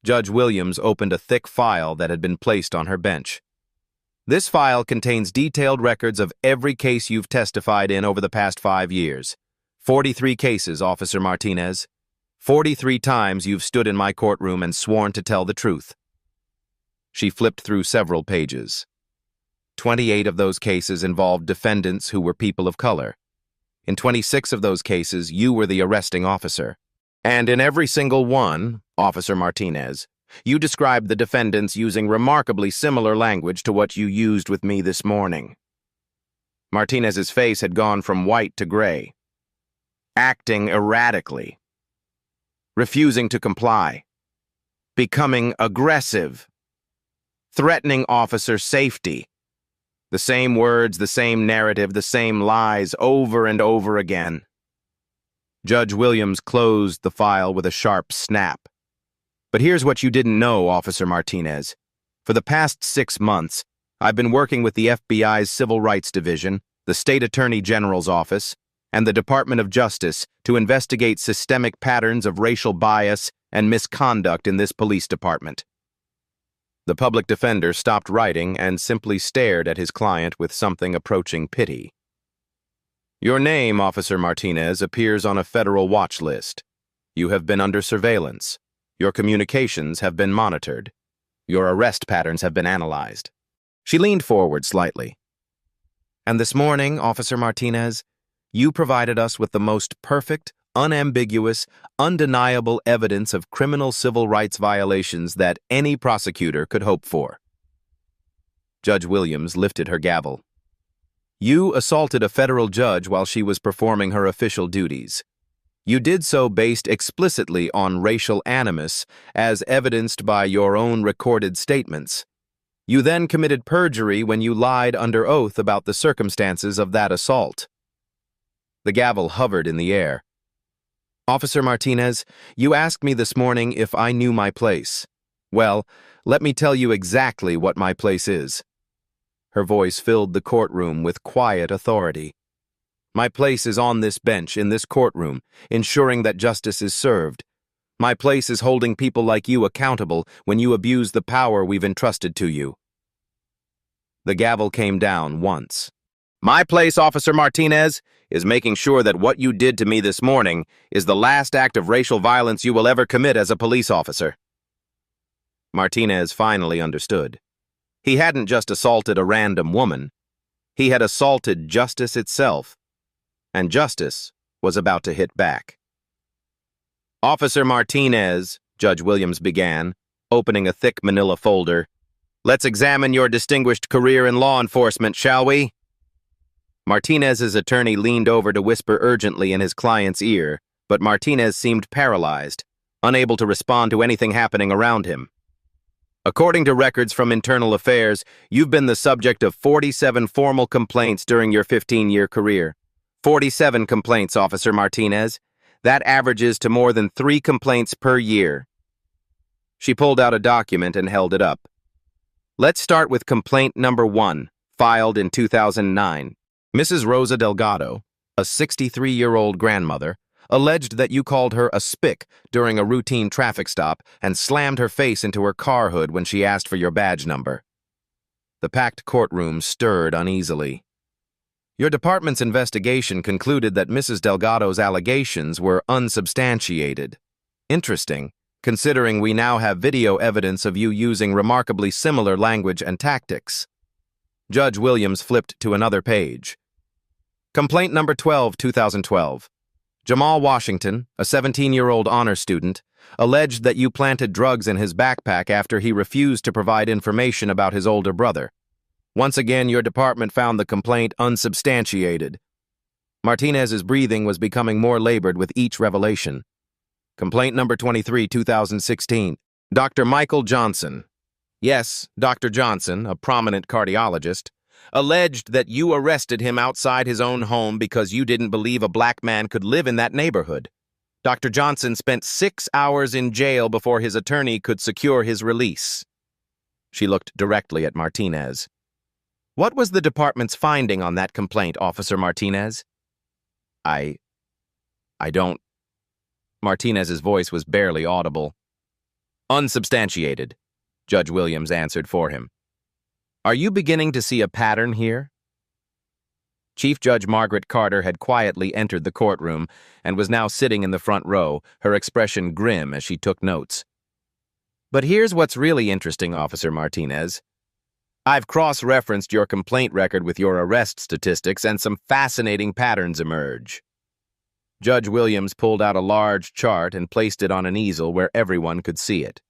Judge Williams opened a thick file that had been placed on her bench. "This file contains detailed records of every case you've testified in over the past 5 years. 43 cases, Officer Martinez. 43 times you've stood in my courtroom and sworn to tell the truth." She flipped through several pages. 28 of those cases involved defendants who were people of color. In 26 of those cases, you were the arresting officer. And in every single one, Officer Martinez, you described the defendants using remarkably similar language to what you used with me this morning." Martinez's face had gone from white to gray. "Acting erratically. Refusing to comply. Becoming aggressive. Threatening officer safety. The same words, the same narrative, the same lies over and over again." Judge Williams closed the file with a sharp snap. "But here's what you didn't know, Officer Martinez. For the past 6 months, I've been working with the FBI's Civil Rights Division, the State Attorney General's Office, and the Department of Justice to investigate systemic patterns of racial bias and misconduct in this police department." The public defender stopped writing and simply stared at his client with something approaching pity. "Your name, Officer Martinez, appears on a federal watch list. You have been under surveillance. Your communications have been monitored. Your arrest patterns have been analyzed." She leaned forward slightly. "And this morning, Officer Martinez, you provided us with the most perfect, unambiguous, undeniable evidence of criminal civil rights violations that any prosecutor could hope for." Judge Williams lifted her gavel. "You assaulted a federal judge while she was performing her official duties. You did so based explicitly on racial animus, as evidenced by your own recorded statements. You then committed perjury when you lied under oath about the circumstances of that assault." The gavel hovered in the air. "Officer Martinez, you asked me this morning if I knew my place. Well, let me tell you exactly what my place is." Her voice filled the courtroom with quiet authority. My place is on this bench, in this courtroom, ensuring that justice is served. My place is holding people like you accountable when you abuse the power we've entrusted to you. The gavel came down once. My place, Officer Martinez, is making sure that what you did to me this morning is the last act of racial violence you will ever commit as a police officer. Martinez finally understood. He hadn't just assaulted a random woman. He had assaulted justice itself. And justice was about to hit back. Officer Martinez, Judge Williams began, opening a thick manila folder. Let's examine your distinguished career in law enforcement, shall we? Martinez's attorney leaned over to whisper urgently in his client's ear, but Martinez seemed paralyzed, unable to respond to anything happening around him. According to records from Internal Affairs, you've been the subject of 47 formal complaints during your 15-year career. 47 complaints, Officer Martinez. That averages to more than 3 complaints per year. She pulled out a document and held it up. Let's start with complaint number 1, filed in 2009. Mrs. Rosa Delgado, a 63-year-old grandmother, alleged that you called her a spick during a routine traffic stop and slammed her face into her car hood when she asked for your badge number. The packed courtroom stirred uneasily. Your department's investigation concluded that Mrs. Delgado's allegations were unsubstantiated. Interesting, considering we now have video evidence of you using remarkably similar language and tactics. Judge Williams flipped to another page. Complaint number 12, 2012. Jamal Washington, a 17-year-old honor student, alleged that you planted drugs in his backpack after he refused to provide information about his older brother. Once again, your department found the complaint unsubstantiated. Martinez's breathing was becoming more labored with each revelation. Complaint number 23, 2016. Dr. Michael Johnson. Yes, Dr. Johnson, a prominent cardiologist, alleged that you arrested him outside his own home because you didn't believe a black man could live in that neighborhood. Dr. Johnson spent 6 hours in jail before his attorney could secure his release. She looked directly at Martinez. What was the department's finding on that complaint, Officer Martinez? I don't... Martinez's voice was barely audible. Unsubstantiated, Judge Williams answered for him. Are you beginning to see a pattern here? Chief Judge Margaret Carter had quietly entered the courtroom and was now sitting in the front row, her expression grim as she took notes. But here's what's really interesting, Officer Martinez. I've cross-referenced your complaint record with your arrest statistics, and some fascinating patterns emerge. Judge Williams pulled out a large chart and placed it on an easel where everyone could see it.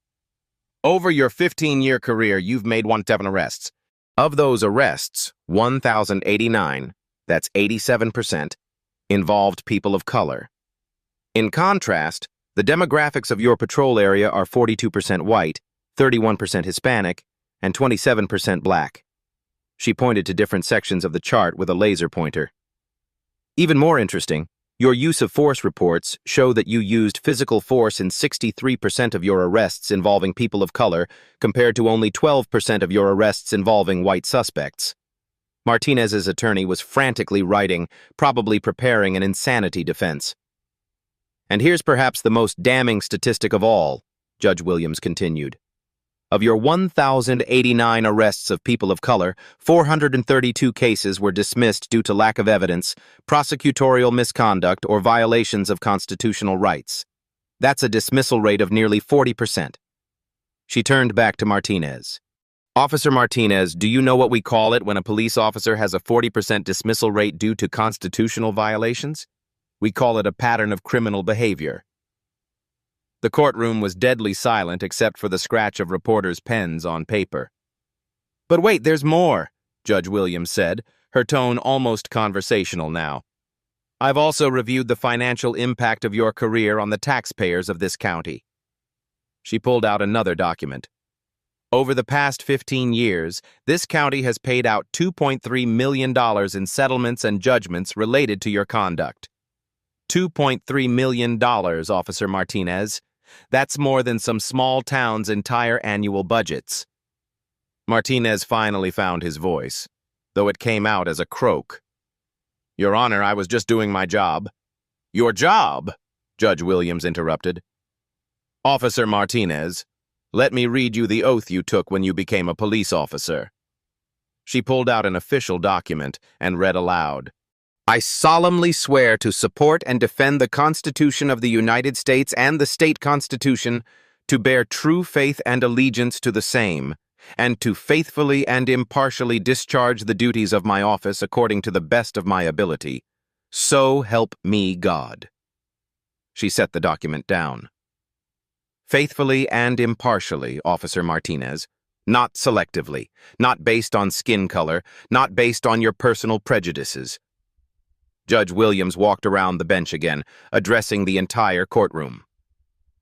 Over your 15-year career, you've made 1,007 arrests. Of those arrests, 1,089, that's 87%, involved people of color. In contrast, the demographics of your patrol area are 42% white, 31% Hispanic, and 27% black. She pointed to different sections of the chart with a laser pointer. Even more interesting, your use of force reports show that you used physical force in 63% of your arrests involving people of color, compared to only 12% of your arrests involving white suspects. Martinez's attorney was frantically writing, probably preparing an insanity defense. And here's perhaps the most damning statistic of all, Judge Williams continued. Of your 1,089 arrests of people of color, 432 cases were dismissed due to lack of evidence, prosecutorial misconduct, or violations of constitutional rights. That's a dismissal rate of nearly 40%. She turned back to Martinez. Officer Martinez, do you know what we call it when a police officer has a 40% dismissal rate due to constitutional violations? We call it a pattern of criminal behavior. The courtroom was deadly silent except for the scratch of reporters' pens on paper. But wait, there's more, Judge Williams said, her tone almost conversational now. I've also reviewed the financial impact of your career on the taxpayers of this county. She pulled out another document. Over the past 15 years, this county has paid out $2.3 million in settlements and judgments related to your conduct. $2.3 million, Officer Martinez. That's more than some small town's entire annual budgets. Martinez finally found his voice, though it came out as a croak. Your Honor, I was just doing my job. Your job? Judge Williams interrupted. Officer Martinez, let me read you the oath you took when you became a police officer. She pulled out an official document and read aloud. I solemnly swear to support and defend the Constitution of the United States and the state constitution, to bear true faith and allegiance to the same, and to faithfully and impartially discharge the duties of my office according to the best of my ability. So help me God. She set the document down. Faithfully and impartially, Officer Martinez, not selectively, not based on skin color, not based on your personal prejudices. Judge Williams walked around the bench again, addressing the entire courtroom.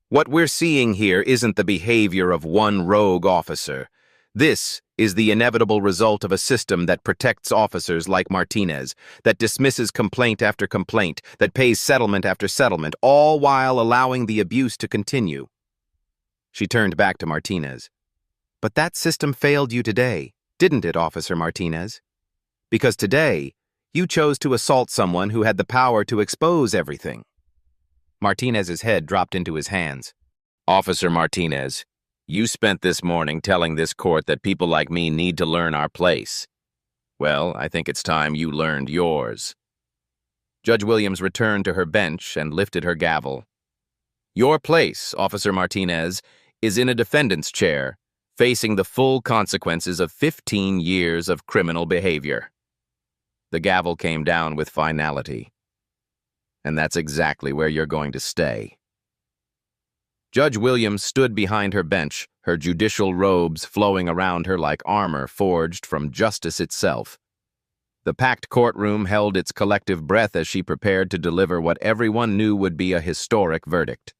What we're seeing here isn't the behavior of one rogue officer. This is the inevitable result of a system that protects officers like Martinez, that dismisses complaint after complaint, that pays settlement after settlement, all while allowing the abuse to continue. She turned back to Martinez. But that system failed you today, didn't it, Officer Martinez? Because today, you chose to assault someone who had the power to expose everything. Martinez's head dropped into his hands. Officer Martinez, you spent this morning telling this court that people like me need to learn our place. Well, I think it's time you learned yours. Judge Williams returned to her bench and lifted her gavel. Your place, Officer Martinez, is in a defendant's chair, facing the full consequences of 15 years of criminal behavior. The gavel came down with finality. And that's exactly where you're going to stay. Judge Williams stood behind her bench, her judicial robes flowing around her like armor forged from justice itself. The packed courtroom held its collective breath as she prepared to deliver what everyone knew would be a historic verdict.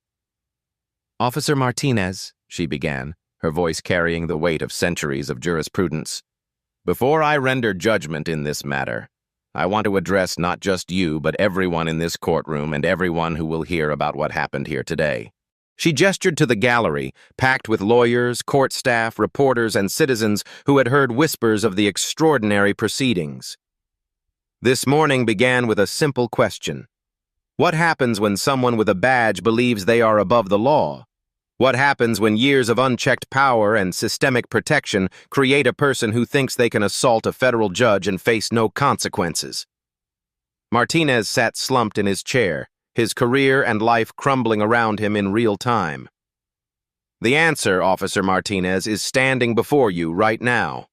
Officer Martinez, she began, her voice carrying the weight of centuries of jurisprudence, before I render judgment in this matter, I want to address not just you, but everyone in this courtroom and everyone who will hear about what happened here today. She gestured to the gallery, packed with lawyers, court staff, reporters, and citizens who had heard whispers of the extraordinary proceedings. This morning began with a simple question. What happens when someone with a badge believes they are above the law? What happens when years of unchecked power and systemic protection create a person who thinks they can assault a federal judge and face no consequences? Martinez sat slumped in his chair, his career and life crumbling around him in real time. The answer, Officer Martinez, is standing before you right now.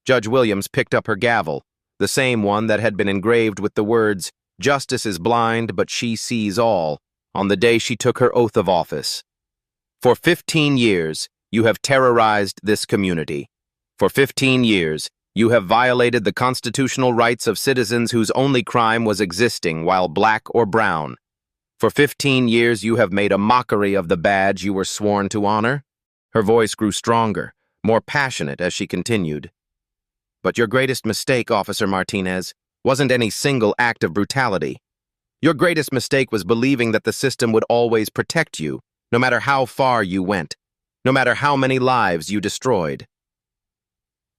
Judge Williams picked up her gavel, the same one that had been engraved with the words, "Justice is blind, but she sees all," on the day she took her oath of office. For 15 years, you have terrorized this community. For 15 years, you have violated the constitutional rights of citizens whose only crime was existing while black or brown. For 15 years, you have made a mockery of the badge you were sworn to honor. Her voice grew stronger, more passionate as she continued. But your greatest mistake, Officer Martinez, wasn't any single act of brutality. Your greatest mistake was believing that the system would always protect you, no matter how far you went, no matter how many lives you destroyed.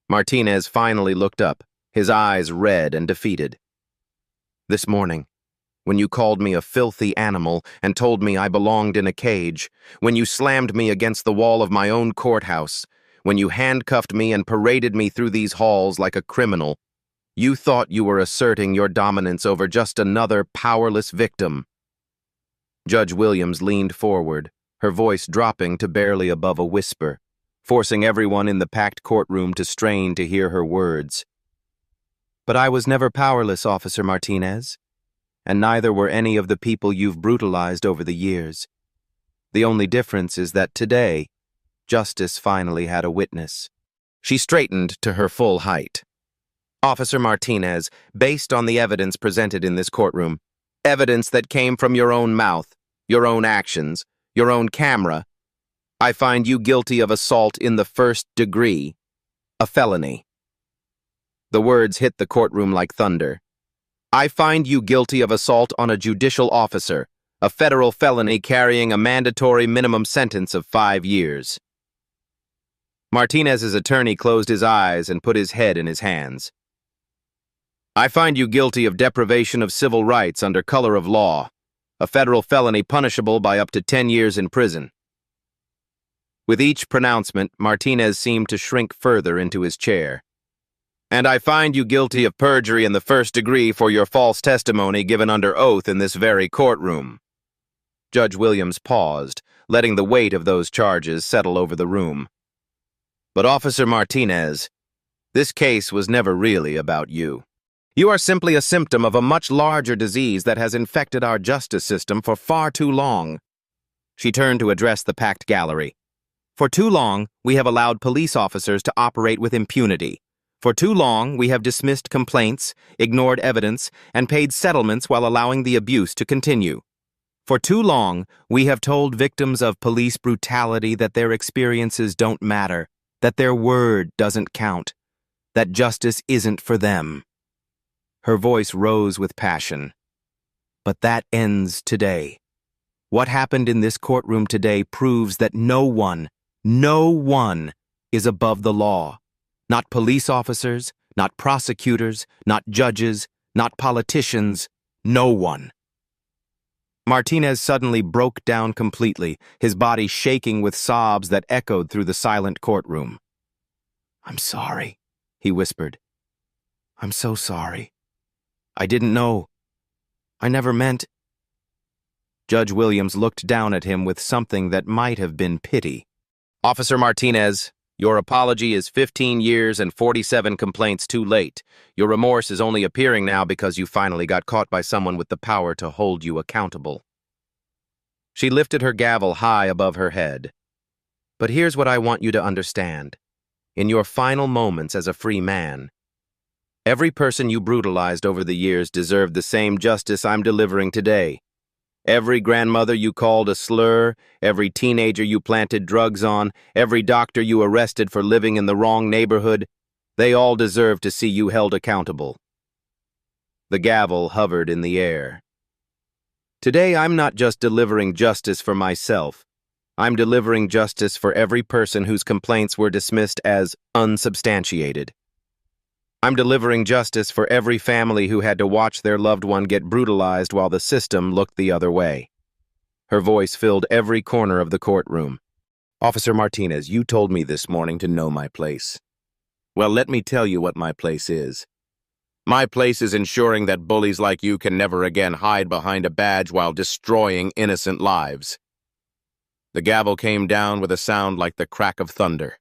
Martinez finally looked up, his eyes red and defeated. This morning, when you called me a filthy animal and told me I belonged in a cage, when you slammed me against the wall of my own courthouse, when you handcuffed me and paraded me through these halls like a criminal, you thought you were asserting your dominance over just another powerless victim. Judge Williams leaned forward, her voice dropping to barely above a whisper, forcing everyone in the packed courtroom to strain to hear her words. But I was never powerless, Officer Martinez, and neither were any of the people you've brutalized over the years. The only difference is that today, justice finally had a witness. She straightened to her full height. Officer Martinez, based on the evidence presented in this courtroom, evidence that came from your own mouth, your own actions, your own camera, I find you guilty of assault in the first degree, a felony. The words hit the courtroom like thunder. I find you guilty of assault on a judicial officer, a federal felony carrying a mandatory minimum sentence of 5 years. Martinez's attorney closed his eyes and put his head in his hands. I find you guilty of deprivation of civil rights under color of law, a federal felony punishable by up to 10 years in prison. With each pronouncement, Martinez seemed to shrink further into his chair. And I find you guilty of perjury in the first degree for your false testimony given under oath in this very courtroom. Judge Williams paused, letting the weight of those charges settle over the room. But Officer Martinez, this case was never really about you. You are simply a symptom of a much larger disease that has infected our justice system for far too long. She turned to address the packed gallery. For too long, we have allowed police officers to operate with impunity. For too long, we have dismissed complaints, ignored evidence, and paid settlements while allowing the abuse to continue. For too long, we have told victims of police brutality that their experiences don't matter, that their word doesn't count, that justice isn't for them. Her voice rose with passion. But that ends today. What happened in this courtroom today proves that no one is above the law. Not police officers, not prosecutors, not judges, not politicians, no one. Martinez suddenly broke down completely, his body shaking with sobs that echoed through the silent courtroom. "I'm sorry," he whispered. "I'm so sorry. I didn't know. I never meant—" Judge Williams looked down at him with something that might have been pity. "Officer Martinez, your apology is 15 years and 47 complaints too late. Your remorse is only appearing now because you finally got caught by someone with the power to hold you accountable." She lifted her gavel high above her head. "But here's what I want you to understand. In your final moments as a free man, every person you brutalized over the years deserved the same justice I'm delivering today. Every grandmother you called a slur, every teenager you planted drugs on, every doctor you arrested for living in the wrong neighborhood, they all deserve to see you held accountable." The gavel hovered in the air. "Today I'm not just delivering justice for myself. I'm delivering justice for every person whose complaints were dismissed as unsubstantiated. I'm delivering justice for every family who had to watch their loved one get brutalized while the system looked the other way." Her voice filled every corner of the courtroom. "Officer Martinez, you told me this morning to know my place. Well, let me tell you what my place is. My place is ensuring that bullies like you can never again hide behind a badge while destroying innocent lives." The gavel came down with a sound like the crack of thunder.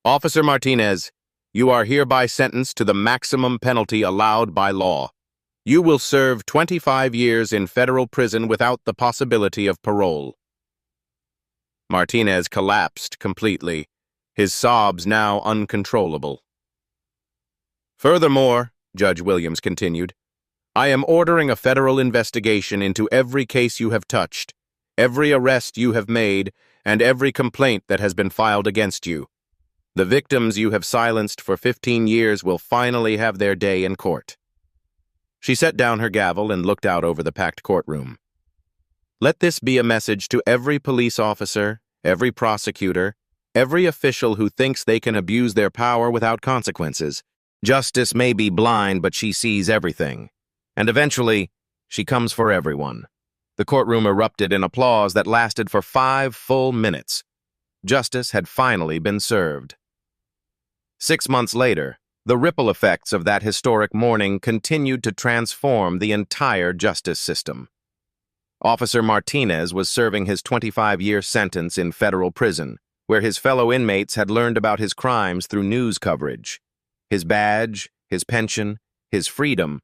"Officer Martinez, you are hereby sentenced to the maximum penalty allowed by law. You will serve 25 years in federal prison without the possibility of parole." Martinez collapsed completely, his sobs now uncontrollable. "Furthermore," Judge Williams continued, "I am ordering a federal investigation into every case you have touched, every arrest you have made, and every complaint that has been filed against you. The victims you have silenced for 15 years will finally have their day in court." She set down her gavel and looked out over the packed courtroom. "Let this be a message to every police officer, every prosecutor, every official who thinks they can abuse their power without consequences. Justice may be blind, but she sees everything. And eventually, she comes for everyone." The courtroom erupted in applause that lasted for 5 full minutes. Justice had finally been served. 6 months later, the ripple effects of that historic morning continued to transform the entire justice system. Officer Martinez was serving his 25-year sentence in federal prison, where his fellow inmates had learned about his crimes through news coverage. His badge, his pension, his freedom,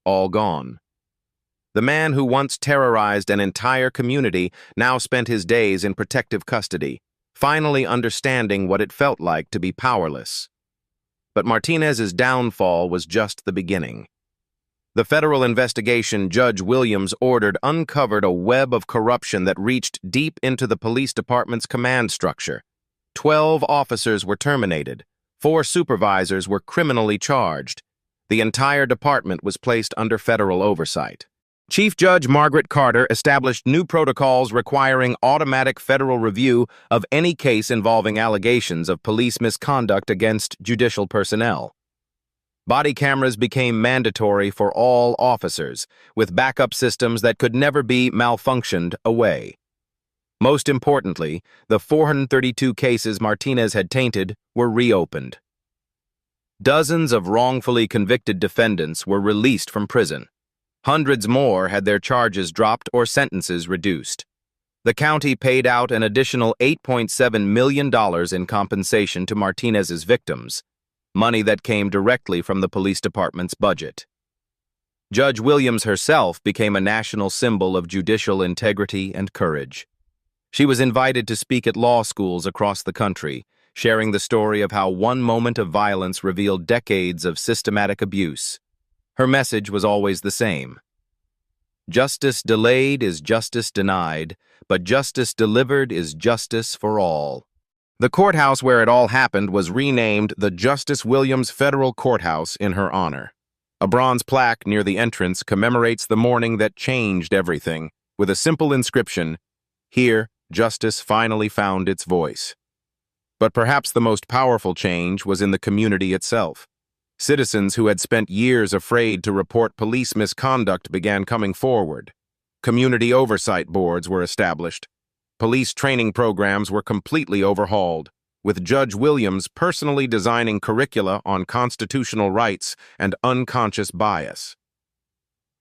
all gone. The man who once terrorized an entire community now spent his days in protective custody, finally understanding what it felt like to be powerless. But Martinez's downfall was just the beginning. The federal investigation Judge Williams ordered uncovered a web of corruption that reached deep into the police department's command structure. 12 officers were terminated. 4 supervisors were criminally charged. The entire department was placed under federal oversight. Chief Judge Margaret Carter established new protocols requiring automatic federal review of any case involving allegations of police misconduct against judicial personnel. Body cameras became mandatory for all officers, with backup systems that could never be malfunctioned away. Most importantly, the 432 cases Martinez had tainted were reopened. Dozens of wrongfully convicted defendants were released from prison. Hundreds more had their charges dropped or sentences reduced. The county paid out an additional $8.7 million in compensation to Martinez's victims, money that came directly from the police department's budget. Judge Williams herself became a national symbol of judicial integrity and courage. She was invited to speak at law schools across the country, sharing the story of how one moment of violence revealed decades of systematic abuse. Her message was always the same. Justice delayed is justice denied, but justice delivered is justice for all. The courthouse where it all happened was renamed the Justice Williams Federal Courthouse in her honor. A bronze plaque near the entrance commemorates the morning that changed everything, with a simple inscription, "Here, justice finally found its voice." But perhaps the most powerful change was in the community itself. Citizens who had spent years afraid to report police misconduct began coming forward. Community oversight boards were established. Police training programs were completely overhauled, with Judge Williams personally designing curricula on constitutional rights and unconscious bias.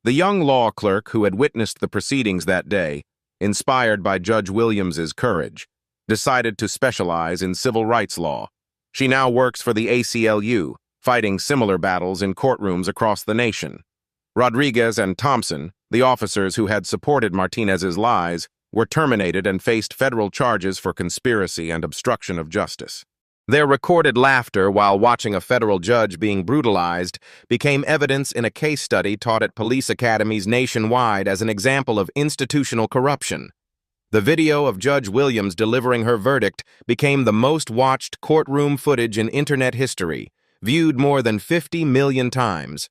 The young law clerk who had witnessed the proceedings that day, inspired by Judge Williams's courage, decided to specialize in civil rights law. She now works for the ACLU, fighting similar battles in courtrooms across the nation. Rodriguez and Thompson, the officers who had supported Martinez's lies, were terminated and faced federal charges for conspiracy and obstruction of justice. Their recorded laughter while watching a federal judge being brutalized became evidence in a case study taught at police academies nationwide as an example of institutional corruption. The video of Judge Williams delivering her verdict became the most watched courtroom footage in internet history, viewed more than 50 million times.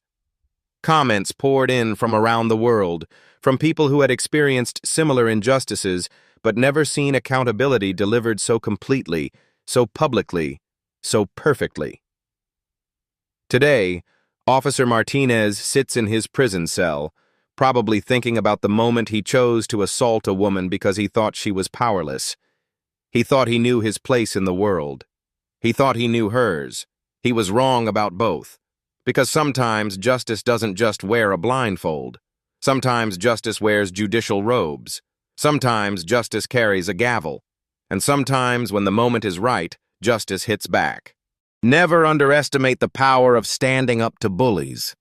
Comments poured in from around the world, from people who had experienced similar injustices but never seen accountability delivered so completely, so publicly, so perfectly. Today, Officer Martinez sits in his prison cell, probably thinking about the moment he chose to assault a woman because he thought she was powerless. He thought he knew his place in the world. He thought he knew hers. He was wrong about both. Because sometimes justice doesn't just wear a blindfold. Sometimes justice wears judicial robes. Sometimes justice carries a gavel. And sometimes, when the moment is right, justice hits back. Never underestimate the power of standing up to bullies.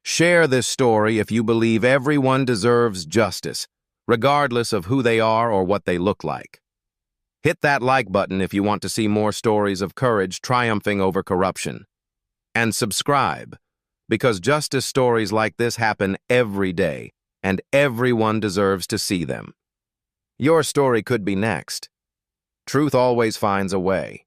Share this story if you believe everyone deserves justice, regardless of who they are or what they look like. Hit that like button if you want to see more stories of courage triumphing over corruption. And subscribe, because justice stories like this happen every day, and everyone deserves to see them. Your story could be next. Truth always finds a way.